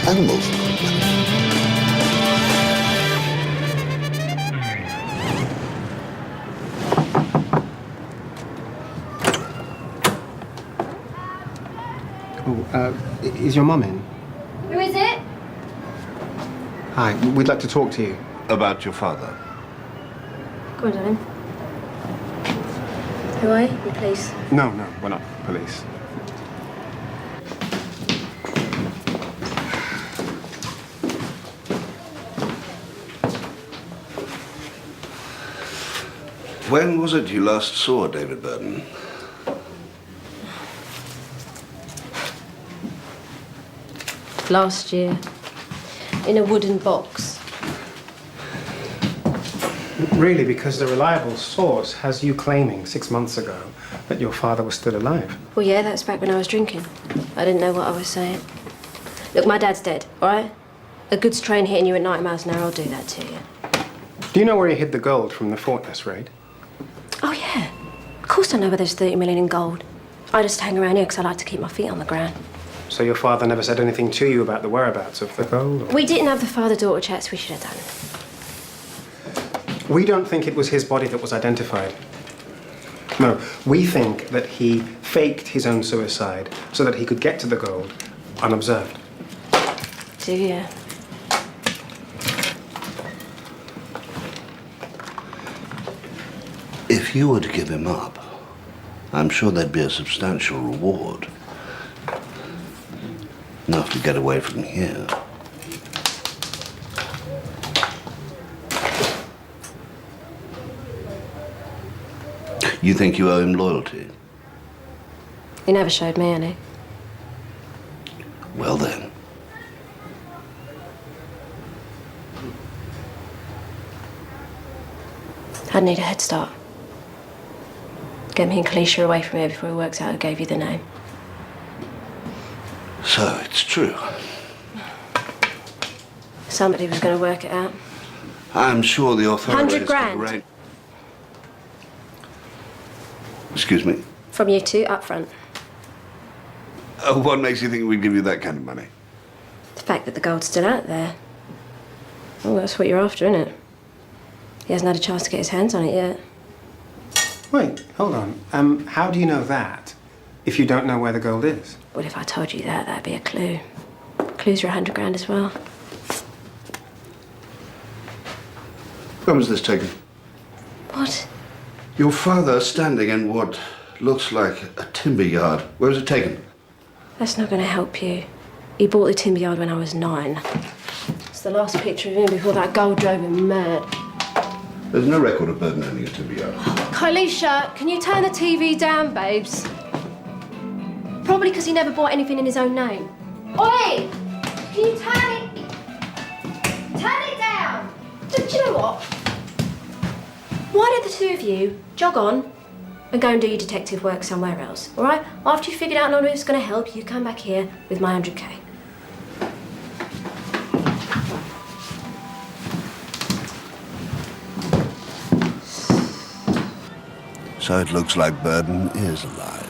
animals. Is your mum in? Who is it? Hi, we'd like to talk to you. About your father. Go on, darling. Who are you? The police. No, we're not police. When was it you last saw David Burden? Last year. In a wooden box. Really, because the reliable source has you claiming 6 months ago that your father was still alive. Well, yeah, that's back when I was drinking. I didn't know what I was saying. Look, my dad's dead, all right? A goods train hitting you at 90 miles an hour, I'll do that to you. Do you know where he hid the gold from the Fortress raid? Oh, yeah. Of course I know where there's 30 million in gold. I just hang around here because I like to keep my feet on the ground. So your father never said anything to you about the whereabouts of the gold? Or... We didn't have the father-daughter chats we should have done. We don't think it was his body that was identified. No, we think that he faked his own suicide so that he could get to the gold unobserved. Do you? If you were to give him up, I'm sure there'd be a substantial reward. Enough to get away from here. You think you owe him loyalty? He never showed me any. Well then. I'd need a head start. Get me and Kalisha away from here before he works out who gave you the name. So it's true. Somebody was going to work it out. I'm sure the authorities 100 grand. could arrange- Excuse me? From you two, up front. What makes you think we'd give you that kind of money? The fact that the gold's still out there. Oh, that's what you're after, isn't it? He hasn't had a chance to get his hands on it yet. Wait, hold on. How do you know that if you don't know where the gold is? Well, if I told you that, that'd be a clue. Clues are 100 grand as well. When was this taken? What? Your father standing in what looks like a timber yard. Where was it taken? That's not going to help you. He bought the timber yard when I was 9. It's the last picture of him before that gold drove him mad. There's no record of Burden owning a timber yard. Kalisha, can you turn the TV down, babes? Probably because he never bought anything in his own name. Oi! Can you turn it? Turn it down! Do you know what? Why don't the two of you jog on and go and do your detective work somewhere else, all right? After you've figured out none of it's going to help, you come back here with my 100K. So it looks like Burden is alive.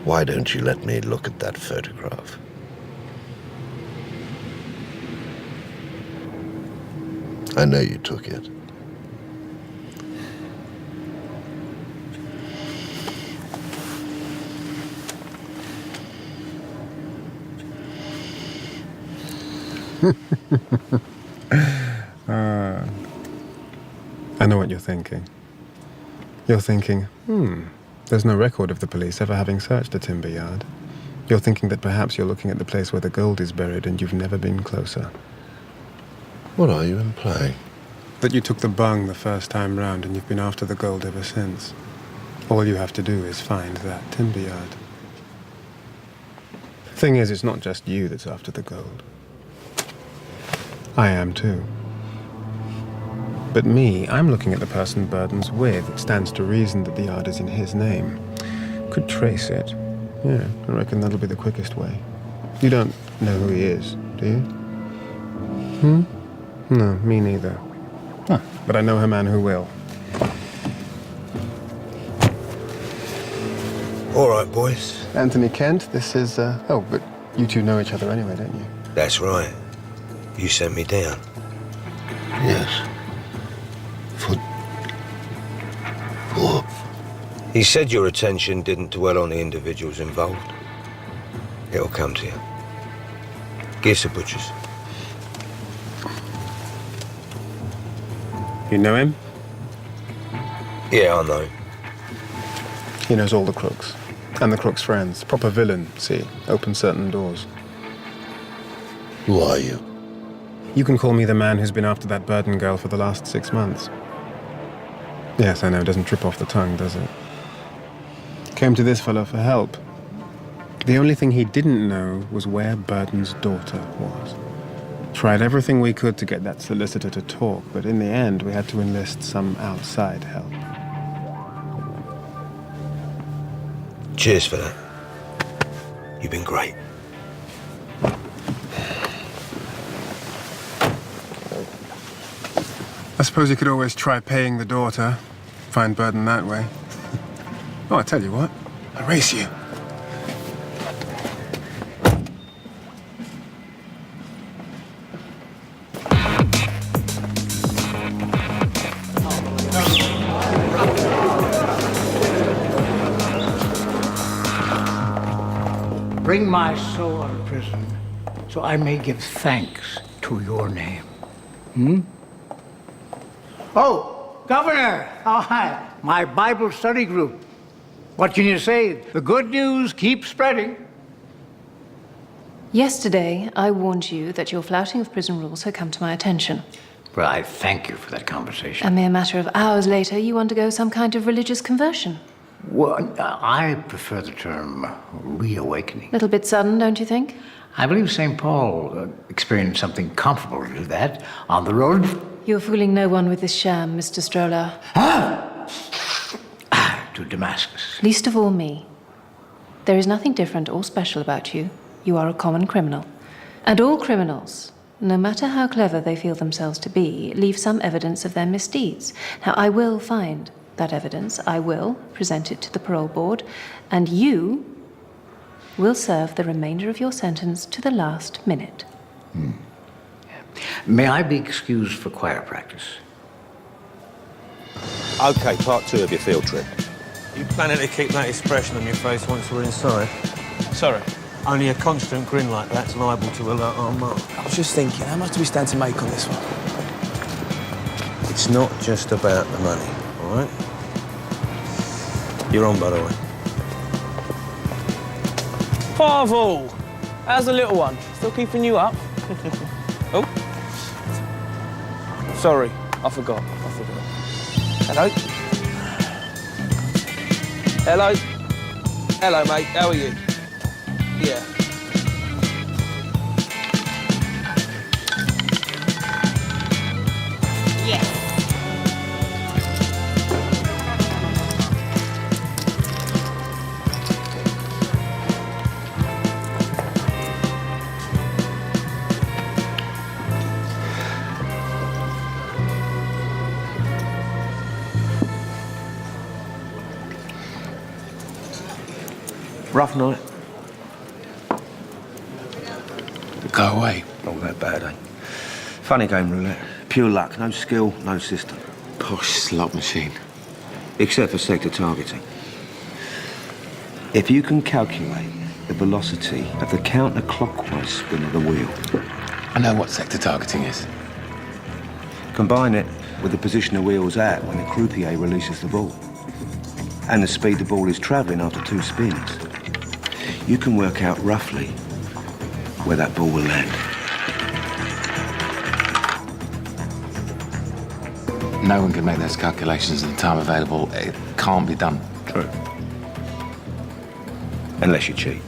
Why don't you let me look at that photograph? I know you took it. I know what you're thinking. You're thinking, there's no record of the police ever having searched a timber yard. You're thinking that perhaps you're looking at the place where the gold is buried and you've never been closer. What are you implying? That you took the bung the first time round and you've been after the gold ever since. All you have to do is find that timber yard. Thing is, it's not just you that's after the gold. I am too. But me, I'm looking at the person Burden's with. It stands to reason that the yard is in his name. Could trace it. Yeah, I reckon that'll be the quickest way. You don't know who he is, do you? No, me neither. Huh. But I know a man who will. All right, boys. Anthony Kent, this is... oh, but You two know each other anyway, don't you? That's right. You sent me down. Yes. For... He said your attention didn't dwell on the individuals involved. It'll come to you. Give the butchers. You know him? Yeah, I know him. He knows all the crooks. And the crooks' friends. Proper villain, see. Opens certain doors. Who are you? You can call me the man who's been after that Burden girl for the last 6 months. Yes, I know, it doesn't trip off the tongue, does it? Came to this fellow for help. The only thing he didn't know was where Burden's daughter was. Tried everything we could to get that solicitor to talk, but in the end, we had to enlist some outside help. Cheers for that. You've been great. I suppose you could always try paying the daughter. Find Burden that way. Oh, I tell you what. I'll race you. Bring my soul out of prison, so I may give thanks to your name. Oh, Governor! Oh, hi. My Bible study group. What can you say? The good news keeps spreading. Yesterday, I warned you that your flouting of prison rules had come to my attention. Well, I thank you for that conversation. A mere matter of hours later, you undergo some kind of religious conversion. Well, I prefer the term reawakening. Little bit sudden, don't you think? I believe St. Paul experienced something comparable to that on the road. You're fooling no one with this sham, Mr. Stroller. To Damascus. Least of all me. There is nothing different or special about you. You are a common criminal. And all criminals, no matter how clever they feel themselves to be, leave some evidence of their misdeeds. Now, I will find that evidence. I will present it to the parole board, and you will serve the remainder of your sentence to the last minute. May I be excused for choir practice? Okay, part 2 of your field trip. You planning to keep that expression on your face once we're inside? Sorry. Only a constant grin like that's liable to alert our mark. I was just thinking, how much do we stand to make on this one? It's not just about the money, all right? You're on, by the way. Pavel! How's the little one? Still keeping you up? Oh. Sorry, I forgot. Hello? Hello? Hello, mate. How are you? Yeah. Rough night. Go away. Not that bad, eh? Funny game, roulette. Pure luck, no skill, no system. Posh slot machine. Except for sector targeting. If you can calculate the velocity of the counterclockwise spin of the wheel, I know what sector targeting is. combine it with the position the wheel's at when the croupier releases the ball, and the speed the ball is travelling after 2 spins, you can work out roughly where that ball will land. No one can make those calculations in the time available. It can't be done. True. Unless you cheat.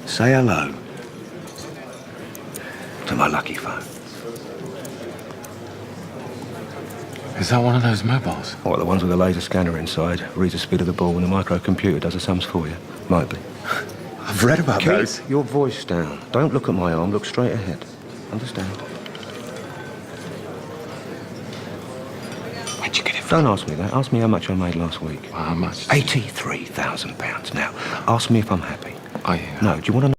Say hello to my lucky phone. Is that one of those mobiles? What, the ones with a laser scanner inside? Reads the speed of the ball and the microcomputer does the sums for you? Might be. I've read about those. Keep your voice down. Don't look at my arm, look straight ahead. Understand? Where'd you get it from? Don't ask me that. Ask me how much I made last week. How much? £83,000. Now, ask me if I'm happy. I... No, do you want to